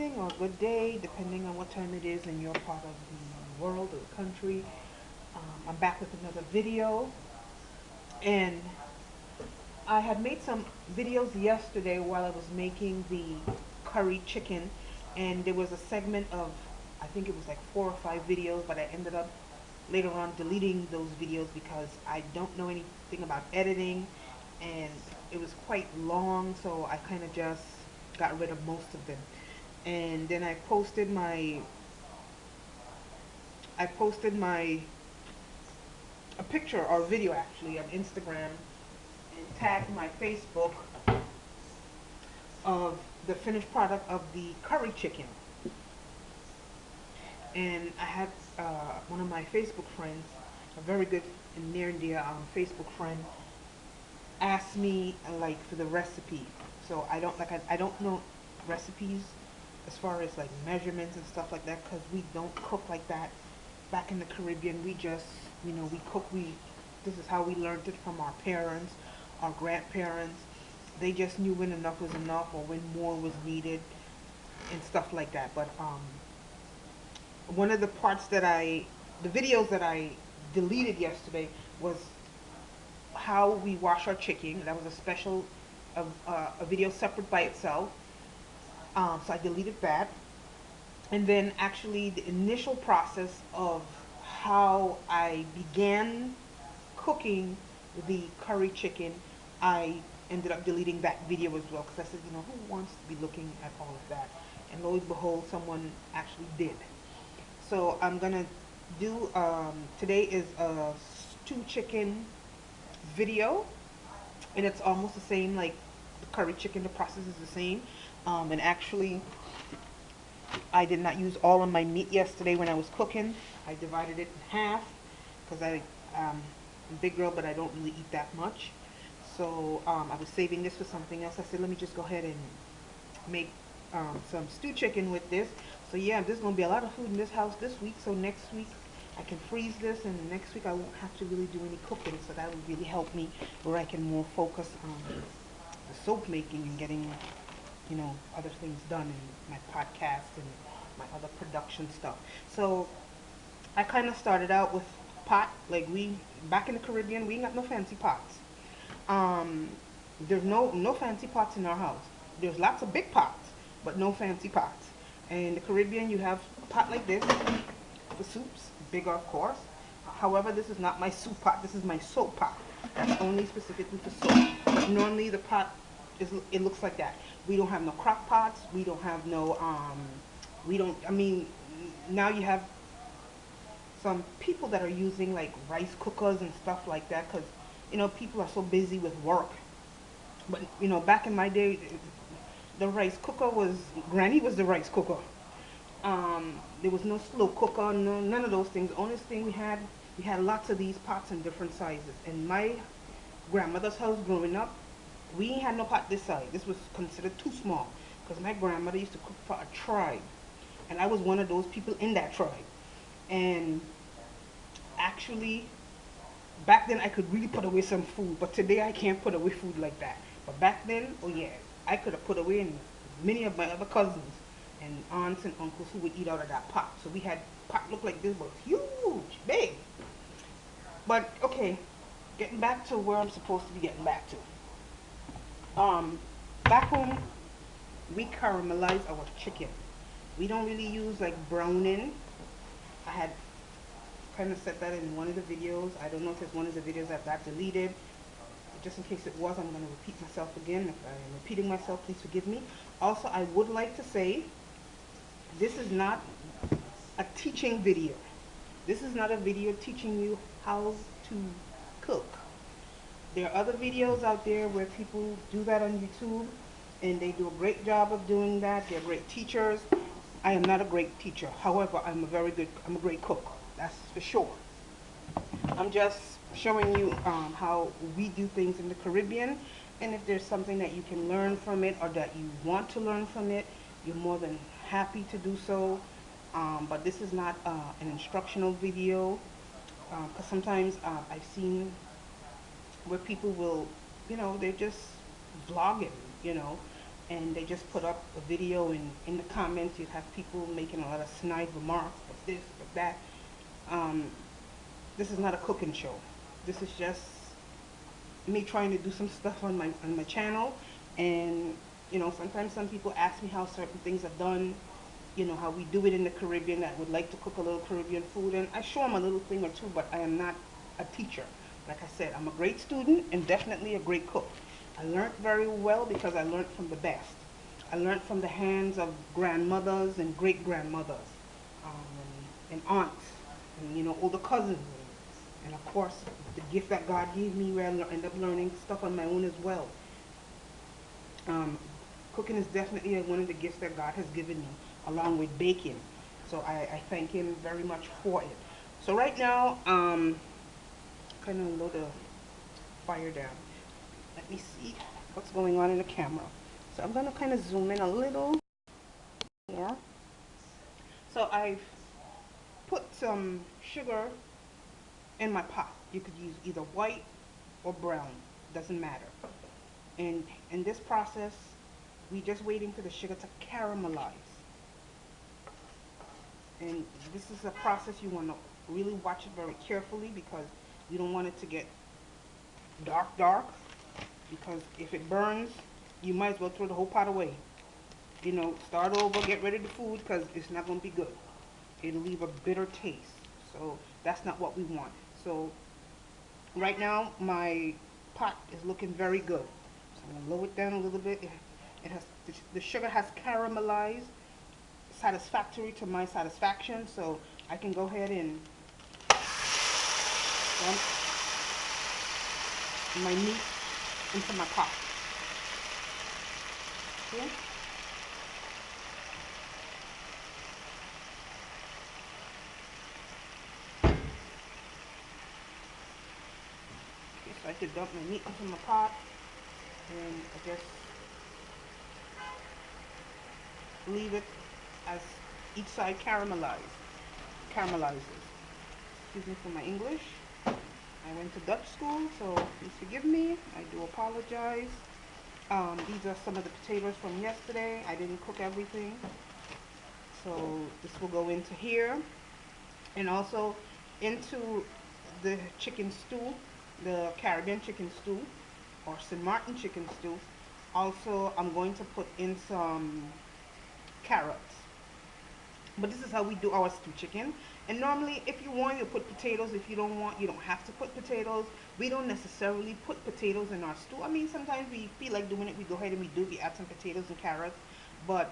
evening or good day, depending on what time it is in your part of the world or the country. I'm back with another video, and I had made some videos yesterday while I was making the curry chicken, and there was a segment of, I think it was like 4 or 5 videos, but I ended up later on deleting those videos because I don't know anything about editing, and it was quite long, so I kind of just got rid of most of them. And then I posted my a picture or video actually on Instagram and tagged my Facebook of the finished product of the curry chicken. And I had one of my Facebook friends, a very good and near and dear Facebook friend, asked me like for the recipe. So I don't know recipes as far as like measurements and stuff like that, because we don't cook like that back in the Caribbean. We just, we cook. This is how we learned it from our parents, our grandparents. They just knew when enough was enough or when more was needed and stuff like that. But one of the the videos that I deleted yesterday was how we wash our chicken. That was a special, a video separate by itself. So I deleted that. And then actually the initial process of how I began cooking the curry chicken, I ended up deleting that video as well, because I said, who wants to be looking at all of that? And lo and behold, someone actually did. So I'm gonna do, today is a stew chicken video, and it's almost the same like the curry chicken. The process is the same. And actually, I did not use all of my meat yesterday when I was cooking. I divided it in half because I'm a big girl, but I don't really eat that much. So I was saving this for something else. I said, let me just go ahead and make some stew chicken with this. So yeah, there's going to be a lot of food in this house this week. So next week I can freeze this, and next week I won't have to really do any cooking. So that would really help me, where I can more focus on the soap making and getting, other things done in my podcast and my other production stuff. So I kind of started out with pot. Like, back in the Caribbean, we ain't got no fancy pots. Um, there's no fancy pots in our house. There's lots of big pots, but no fancy pots. And in the Caribbean, you have a pot like this for soups, bigger of course. However, this is not my soup pot. This is my soap pot. That's only specifically for soap. But normally the pot it looks like that. We don't have no crock pots. We don't have no we don't. I mean, now you have some people that are using like rice cookers and stuff like that, because people are so busy with work. But back in my day, the rice cooker was, Granny was the rice cooker. There was no slow cooker, none of those things. The only thing we had lots of these pots in different sizes. In my grandmother's house growing up, we ain't had no pot this size. This was considered too small, because my grandmother used to cook for a tribe, and I was one of those people in that tribe. And actually, back then I could really put away some food, but today I can't put away food like that. But back then, oh yeah, I could have put away, and many of my other cousins and aunts and uncles who would eat out of that pot. So we had pot look like this, but huge, big. But okay, getting back to where I'm supposed to be getting back to. Back home, we caramelize our chicken. We don't really use like browning. I had kind of said that in one of the videos. I don't know if it's one of the videos that got deleted. Just in case it was, I'm going to repeat myself again. If I'm repeating myself, please forgive me. Also, I would like to say, this is not a teaching video. This is not a video teaching you how to cook. There are other videos out there where people do that on YouTube, and they do a great job of doing that. They're great teachers. I am not a great teacher. However, I'm a great cook. That's for sure. I'm just showing you how we do things in the Caribbean, and if there's something that you can learn from it or that you want to learn from it, you're more than happy to do so. But this is not an instructional video, because sometimes I've seen where people will, they're just vlogging, and they just put up a video, and in the comments you'd have people making a lot of snide remarks, but this, but that. Um, this is not a cooking show. This is just me trying to do some stuff on my channel, and sometimes some people ask me how certain things are done, how we do it in the Caribbean. I would like to cook a little Caribbean food, and I show them a little thing or two, but I am not a teacher. Like I said, I'm a great student and definitely a great cook. I learned very well because I learned from the best. I learned from the hands of grandmothers and great grandmothers, and aunts, and older cousins, and of course the gift that God gave me, where I end up learning stuff on my own as well. Um, Cooking is definitely one of the gifts that God has given me, along with baking. So I thank Him very much for it. So right now, kind of low the fire down. Let me see what's going on in the camera. So I'm going to kind of zoom in a little more. So I've put some sugar in my pot. You could use either white or brown, doesn't matter. And in this process, we just waiting for the sugar to caramelize. And this is a process you want to really watch it very carefully, because you don't want it to get dark, because if it burns, you might as well throw the whole pot away. Start over, get rid of the food, because it's not going to be good. It'll leave a bitter taste. So that's not what we want. So right now my pot is looking very good. So I'm going to lower it down a little bit. It has the sugar has caramelized, satisfactory to my satisfaction. So I can go ahead and dump my meat into my pot. Okay. So I could dump my meat into my pot, and I just leave it as each side caramelizes. Excuse me for my English. I went to Dutch school, so please forgive me. I do apologize. These are some of the potatoes from yesterday. I didn't cook everything, so this will go into here, and also into the chicken stew, the Caribbean chicken stew, or St.Maarten chicken stew. Also, I'm going to put in some carrots. But this is how we do our stew chicken. And normally, if you want, you put potatoes. If you don't want, you don't have to put potatoes. We don't necessarily put potatoes in our stew. I mean, sometimes we feel like doing it, we go ahead and we do. We add some potatoes and carrots. But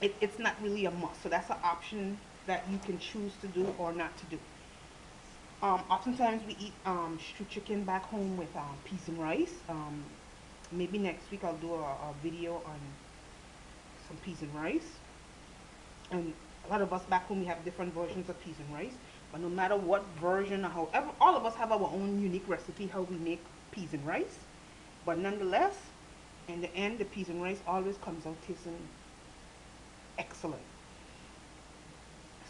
it's not really a must. So that's an option that you can choose to do or not to do. Oftentimes we eat stew chicken back home with peas and rice. Maybe next week I'll do a video on some peas and rice. And a lot of us back home, we have different versions of peas and rice. But no matter what version or however, all of us have our own unique recipe how we make peas and rice. But nonetheless, in the end, the peas and rice always comes out tasting excellent.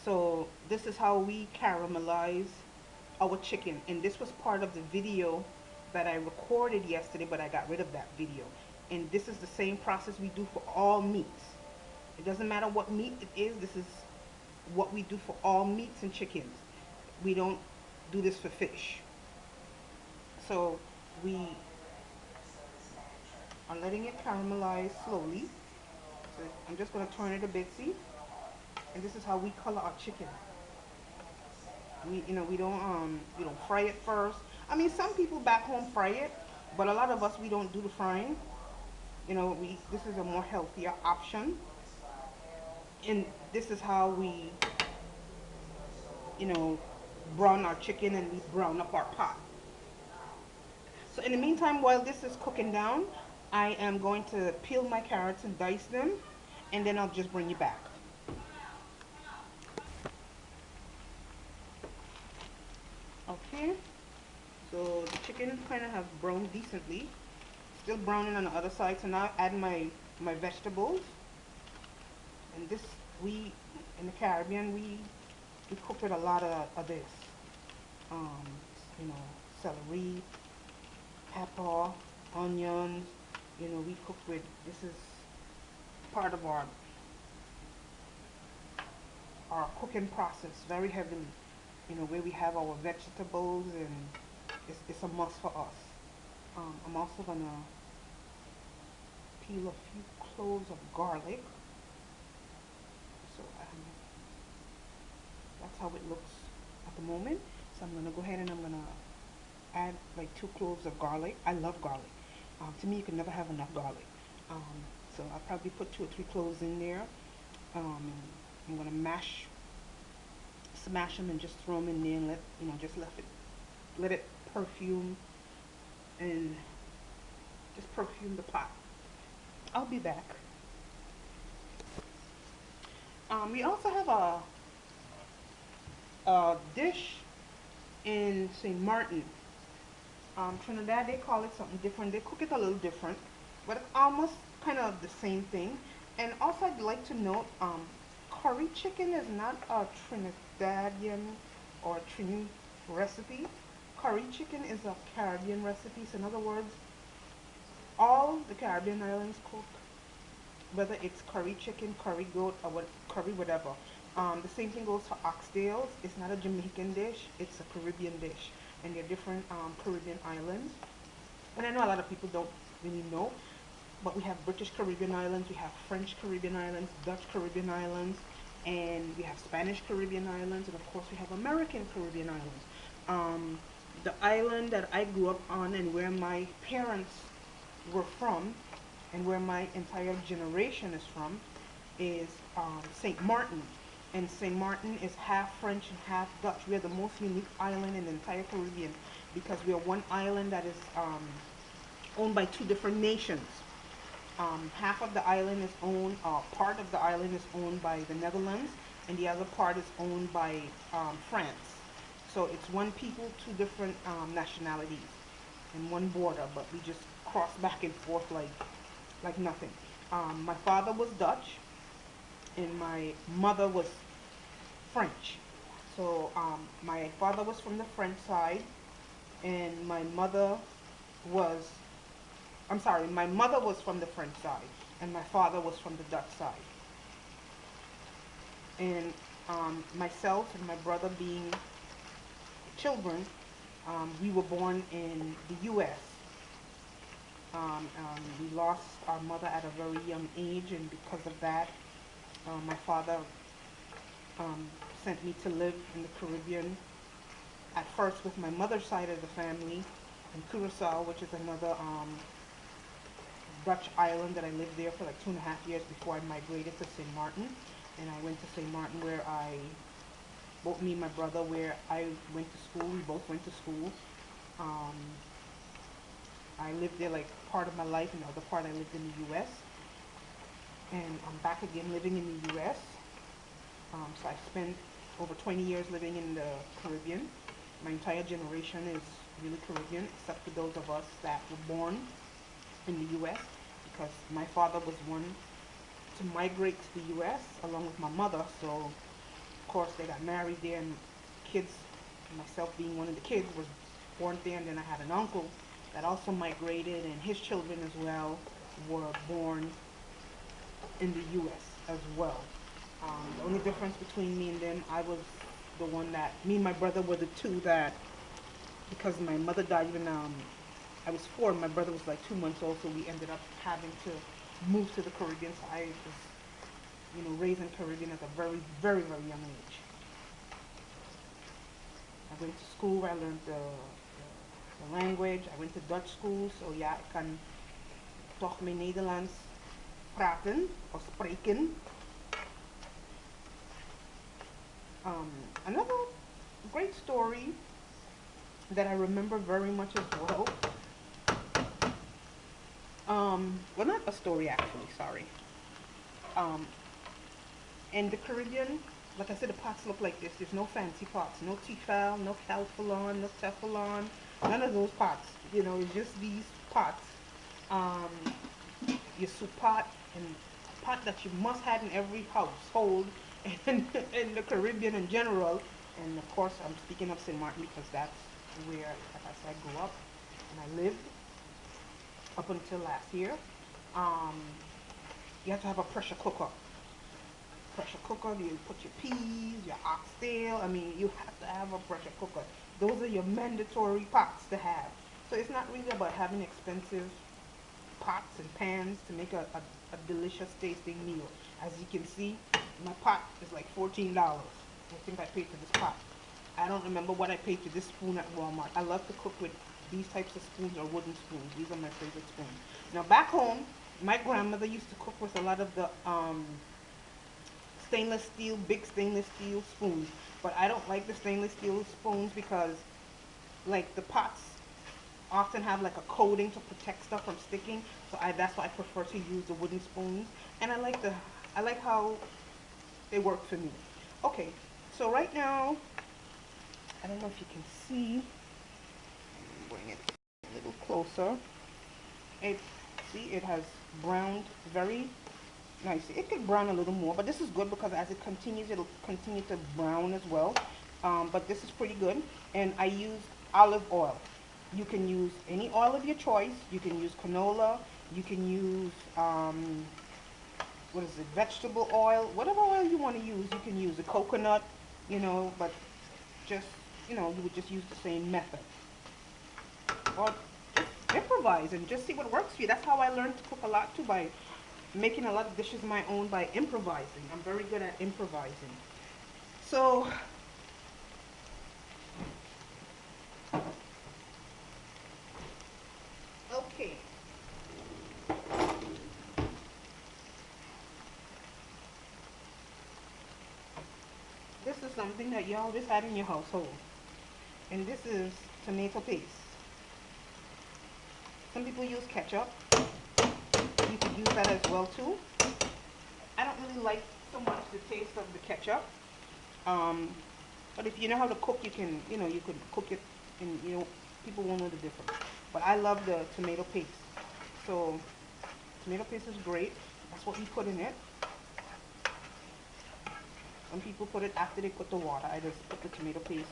So this is how we caramelize our chicken. And this was part of the video that I recorded yesterday, but I got rid of that video. And this is the same process we do for all meats. It doesn't matter what meat it is. This is what we do for all meats and chickens. We don't do this for fish. So we are letting it caramelize slowly. So I'm just going to turn it a bit, see? And this is how we color our chicken. We don't fry it first. I mean, some people back home fry it, but a lot of us, we don't do the frying. This is a more healthier option. And this is how we, brown our chicken, and we brown up our pot. So in the meantime, while this is cooking down, I am going to peel my carrots and dice them, and then I'll just bring you back. Okay, so the chicken kind of have browned decently. Still browning on the other side, so now I add my vegetables. And this, in the Caribbean, we cook with a lot of this. Um, Celery, pepper, onions, We cook with, this is part of our cooking process very heavily. Where we have our vegetables, and it's a must for us. I'm also gonna peel a few cloves of garlic. So that's how it looks at the moment. So I'm gonna go ahead and I'm gonna add like 2 cloves of garlic. I love garlic. To me, you can never have enough garlic. Um, so I'll probably put 2 or 3 cloves in there. And I'm gonna smash them and just throw them in there and just let it perfume and just perfume the pot. I'll be back. We also have a dish in St. Maarten. Trinidad, they call it something different. They cook it a little different, but it's almost kind of the same thing. And also, I'd like to note, curry chicken is not a Trinidadian or Trini recipe. Curry chicken is a Caribbean recipe. So in other words, all the Caribbean islands cook, whether it's curry chicken, curry goat, or curry whatever. The same thing goes for oxtails. It's not a Jamaican dish; it's a Caribbean dish, and they're different Caribbean islands. And I know a lot of people don't really know, but we have British Caribbean islands, we have French Caribbean islands, Dutch Caribbean islands, and we have Spanish Caribbean islands, and of course we have American Caribbean islands. Um, the island that I grew up on and where my parents were from, and where my entire generation is from, is St. Maarten. And St. Maarten is half French and half Dutch. We are the most unique island in the entire Caribbean because we are one island that is owned by 2 different nations. Half of the island is owned, part of the island is owned by the Netherlands, and the other part is owned by France. So it's one people, 2 different nationalities, and one border, but we just cross back and forth like nothing. My father was Dutch, and my mother was French. So my father was from the French side, and was, my mother was from the French side, and my father was from the Dutch side. And myself and my brother being children, we were born in the U.S. We lost our mother at a very young age, and because of that, my father um, sent me to live in the Caribbean, at first with my mother's side of the family in Curacao, which is another Dutch island that I lived there for like 2.5 years before I migrated to St. Maarten. And I went to St. Maarten where both me and my brother, where I went to school, we both went to school. Um, I lived there like part of my life, and the other part I lived in the U.S. And I'm back again living in the U.S. So I spent over 20 years living in the Caribbean. My entire generation is really Caribbean, except for those of us that were born in the U.S. because my father was one to migrate to the U.S. along with my mother. So of course they got married there, and kids, myself being one of the kids, was born there. And then I had an uncle that also migrated, and his children as well were born in the U.S. as well. The only difference between me and them, I was the one that, me and my brother were the two that, because my mother died when I was 4, and my brother was like 2 months old, so we ended up having to move to the Caribbean. So I was, raised in Caribbean at a very, very, very young age. I went to school where I learned the language. I went to Dutch school, so ja, ik kan toch mijn Nederlands praten of spreken. Another great story that I remember very much as well. Well, not a story actually, sorry. Um, in the Caribbean, like I said, the pots look like this. There's no fancy pots, no Tefal, no Calphalon, no Teflon, none of those pots. It's just these pots. Um, your soup pot, and a pot that you must have in every household in the Caribbean in general. And of course, I'm speaking of St. Maarten because that's where, like I said, I grew up and I lived. up until last year. Um, you have to have a pressure cooker. Pressure cooker, you put your peas, your oxtail. I mean, you have to have a pressure cooker. Those are your mandatory pots to have. So it's not really about having expensive pots and pans to make a delicious tasting meal. As you can see, my pot is like $14. I think I paid for this pot. I don't remember what I paid for this spoon at Walmart. I love to cook with these types of spoons or wooden spoons. These are my favorite spoons. Now back home, my grandmother used to cook with a lot of the stainless steel, big stainless steel spoons. But I don't like the stainless steel spoons because like the pots often have like a coating to protect stuff from sticking. So that's why I prefer to use the wooden spoons. And I like how they work for me. Okay, so right now, I don't know if you can see. Bring it a little closer. It see it has browned very nicely. It could brown a little more, but this is good because as it continues, it'll continue to brown as well. But this is pretty good. And I use olive oil. You can use any oil of your choice. You can use canola. You can use what is it, vegetable oil, whatever oil you want to use. You can use a coconut, but just you would just use the same method. Or just improvise and just see what works for you. That's how I learned to cook a lot too, by making a lot of dishes my own, by improvising. I'm very good at improvising. So okay, this is something that you always had in your household, and this is tomato paste. Some people use ketchup. You could use that as well too. I don't really like so much the taste of the ketchup. Um, but if you know how to cook, you could cook it, and people won't know the difference. But I love the tomato paste. So tomato paste is great. That's what we put in it. Some people put it after they put the water. I just put the tomato paste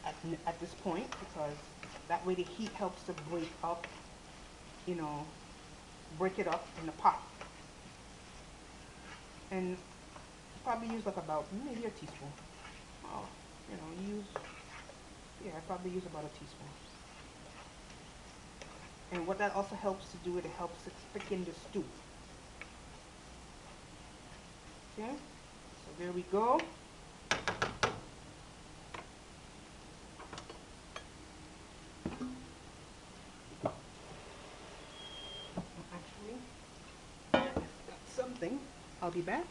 at this point because that way the heat helps to you know, break it up in the pot. And probably use like about maybe a teaspoon. Oh, yeah, I probably use about a teaspoon. And what that also helps to do, it helps to thicken the stew. Okay, so there we go. Actually, that's something. I'll be back.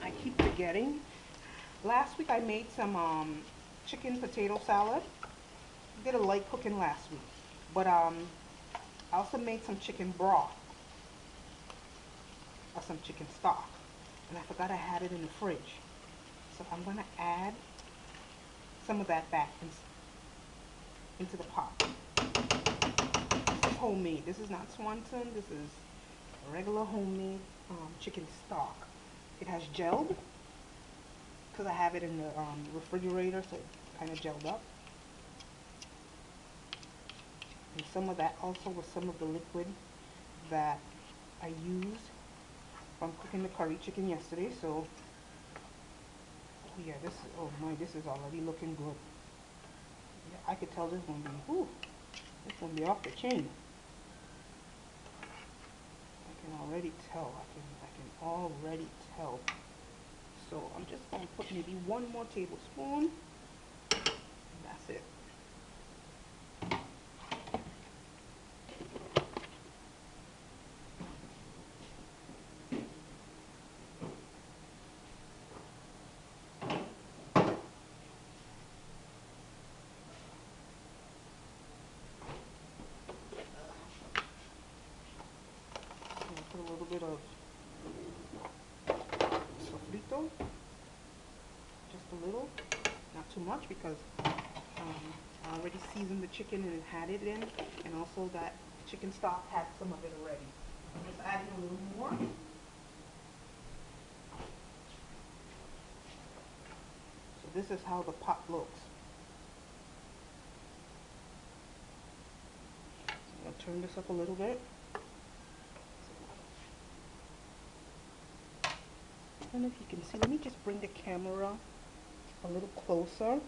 I keep forgetting. Last week I made some chicken potato salad. Did a light cooking last week, but I also made some chicken broth or some chicken stock, and I forgot I had it in the fridge. So I'm gonna add some of that back into the pot. This is homemade. This is not Swanson. This is regular homemade chicken stock. It has gelled because I have it in the refrigerator, so it kind of gelled up. And some of that also was some of the liquid that I used from cooking the curry chicken yesterday. So yeah, this is already looking good. Yeah, I could tell this one this one be off the chain. I can already tell. I can already tell. So I'm just gonna put maybe one more tablespoon. And that's it. Put a little bit of sofrito, just a little, not too much because I already seasoned the chicken and had it in, and also that chicken stock had some of it already. I'm just adding a little more. So this is how the pot looks. turn this up a little bit. I don't know if you can see. Let me just bring the camera a little closer.